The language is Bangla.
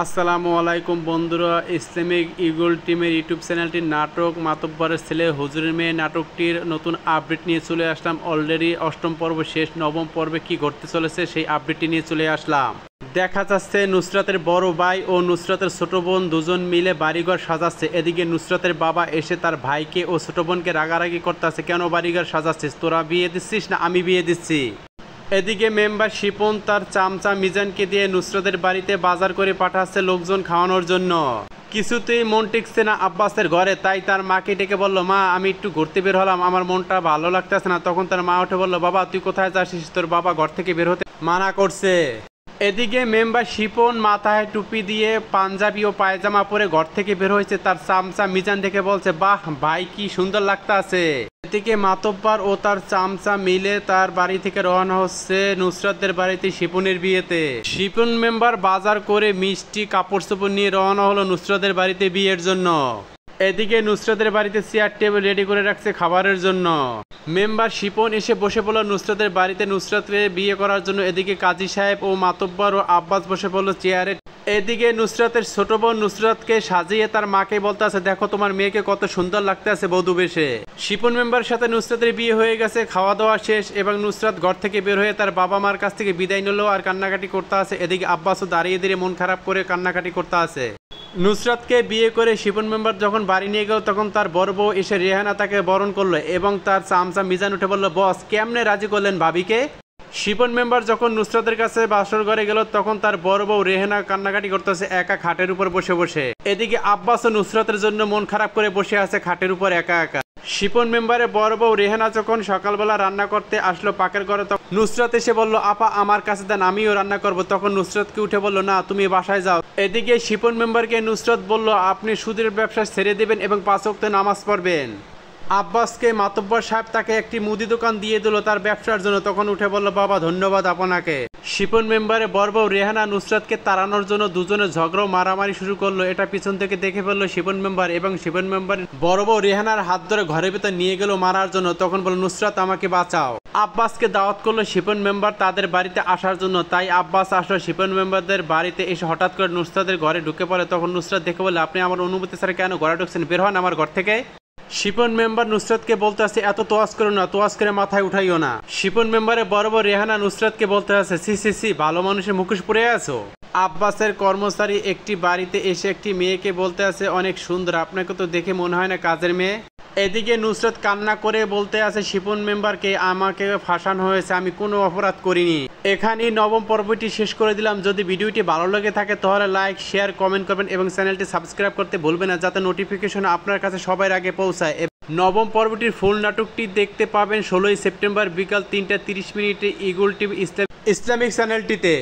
আসসালামু আলাইকুম বন্ধুরা, ইসলামিক ইগল টিমের ইউটিউব চ্যানেলটির নাটক মাতব্বরের ছেলে হুজুরের মেয়ে নাটকটির নতুন আপডেট নিয়ে চলে আসলাম। অলরেডি অষ্টম পর্ব শেষ, নবম পর্বে কি ঘটতে চলেছে সেই আপডেটটি নিয়ে চলে আসলাম। দেখা যাচ্ছে নুসরাতের বড় ভাই ও নুসরাতের ছোট বোন দুজন মিলে বাড়িঘর সাজাচ্ছে। এদিকে নুসরাতের বাবা এসে তার ভাইকে ও ছোট বোনকে রাগারাগি করতেছে, কেন বাড়িঘর সাজাচ্ছিস, তোরা বিয়ে দিচ্ছিস না আমি বিয়ে দিচ্ছি। এদিকে মেম্বার শিপন তার চামচা মিজানকে দিয়ে নুসরাতের বাড়িতে বাজার করে পাঠাচ্ছে লোকজন খাওয়ানোর জন্য। কিছুতেই মন টিকছে না আব্বাসের ঘরে, তাই তার মাকে ডেকে বলল, মা আমি একটু ঘুরতে বের হলাম, আমার মনটা ভালো লাগতেছে না। তখন তার মা উঠে বলল, বাবা তুই কোথায় যাচ্ছিস, তোর বাবা ঘর থেকে বের হতে মানা করছে। এদিকে মেম্বার শিপন মাথায় টুপি দিয়ে পাঞ্জাবি ও পায়জামা পরে ঘর থেকে বের হয়েছে। তার চামচা মিজান দেখে বলছে, বাহ ভাই কি সুন্দর লাগতাছে। এদিকে মাতব্বর ও তার চামচা মিলে তার বাড়ি থেকে রওনা হচ্ছে নুসরাতদের বাড়িতে শিপনের বিয়েতে। শিপন মেম্বার বাজার করে মিষ্টি কাপড় চোপড় নিয়ে রওনা হলো নুসরাতের বাড়িতে বিয়ের জন্য। এদিকে নুসরাতের বাড়িতে চেয়ার টেবিল রেডি করে রাখছে খাবারের জন্য। মেম্বার শিপন এসে বসে পড়ল নুসরাতের বাড়িতে নুসরাতকে বিয়ে করার জন্য। এদিকে কাজী সাহেব ও মাতব্বর ও আব্বাস বসে পড়ল চেয়ারে। এদিকে নুসরাতের ছোট বোন নুসরাতকে সাজিয়ে তার মাকে বলতে আছে, দেখো তোমার মেয়েকে কত সুন্দর লাগতে আছে বধূ বেশে। শিপন মেম্বার সাথে নুসরাতের বিয়ে হয়ে গেছে, খাওয়া দাওয়া শেষ এবং নুসরাত ঘর থেকে বের হয়ে তার বাবা মার কাছ থেকে বিদায় নিল আর কান্নাকাটি করতে আছে। এদিকে আব্বাসও দাঁড়িয়ে দাঁড়িয়ে মন খারাপ করে কান্নাকাটি করতে আছে। নুসরাতকে বিয়ে করে শিপন মেম্বার যখন বাড়ি নিয়ে গেল তখন তার বড় বউ এসে রেহানা তাকে বরণ করলো এবং তার চামচা মিজান উঠে বলল, বস কেমনে রাজি করলেন ভাবিকে। শিপন মেম্বার যখন নুসরাতের কাছে বাসর ঘরে গেল তখন তার বড় বউ রেহানা কান্নাকাটি করতেছে একা খাটের উপর বসে বসে। এদিকে আব্বাসও নুসরাতের জন্য মন খারাপ করে বসে আছে খাটের উপর একা একা। শিপন মেম্বারের বড় বউ রেহানা যখন সকালবেলা রান্না করতে আসলো পাকের ঘরে, তখন নুসরাত এসে বলল, আপা আমার কাছে দেন আমিও রান্না করব। তখন নুসরাতকে উঠে বলল, না তুমি বাসায় যাও। এদিকে শিপন মেম্বারকে নুসরাত বলল, আপনি সুদের ব্যবসা ছেড়ে দেবেন এবং 5 ওয়াক্ত নামাজ পড়বেন। আব্বাসকে মাতব্বর সাহেব তাকে একটি মুদি দোকান দিয়ে দিল তার ব্যবসার জন্য। তখন উঠে বলল, বাবা ধন্যবাদ আপনাকে। শিপন মেম্বারের বড় বউ রেহানা নুসরাতকে তাড়ানোর জন্য দুজনে ঝগড়া মারামারি শুরু করলো। এটা পিছন থেকে দেখে ফেললো শিপন মেম্বার এবং শিপন মেম্বারের বড় বউ রেহানার হাত ধরে ঘরের ভিতর নিয়ে গেল মারার জন্য। তখন বলল, নুসরাত আমাকে বাঁচাও। আব্বাসকে দাওয়াত করলো শিপন মেম্বার তাদের বাড়িতে আসার জন্য, তাই আব্বাস আসলো শিপন মেম্বারদের বাড়িতে। এসে হঠাৎ করে নুসরাতের ঘরে ঢুকে পড়ে। তখন নুসরাত দেখে বলে, আপনি আমার অনুমতি ছাড়া কেন ঘরে ঢুকছেন, বের হন আমার ঘর থেকে। শিপন মেম্বার নুসরাতকে বলতে আছে, এত তোয়াজ করো না, তোয়াজ করে মাথায় উঠাইও না। শিপন মেম্বারের বড় বড় রেহানা নুসরাতকে বলতে আছে, সি সি সি ভালো মানুষের মুখোশ পরে আছো। আব্বাসের কর্মচারী একটি বাড়িতে এসে একটি মেয়েকে বলতে আছে, অনেক সুন্দর, আপনাকে তো দেখে মনে হয় না কাজের মেয়ে। এদিকে নুসরাত কান্না করে বলতে আছে শিপন মেম্বারকে, আমাকে ফাঁসানো হয়েছে, আমি কোনো অপরাধ করিনি। এখানেই নবম পর্বটি শেষ করে দিলাম। যদি ভিডিওটি ভালো লেগে থাকে তাহলে লাইক শেয়ার কমেন্ট করবেন এবং চ্যানেলটি সাবস্ক্রাইব করতে ভুলবেন না, যাতে নোটিফিকেশন আপনার কাছে সবার আগে পৌঁছায়। নবম পর্বটির ফুল নাটকটি দেখতে পাবেন 16 সেপ্টেম্বর বিকাল 3টা 30 মিনিটে ইগল টিভি ইসলামিক চ্যানেলটিতে।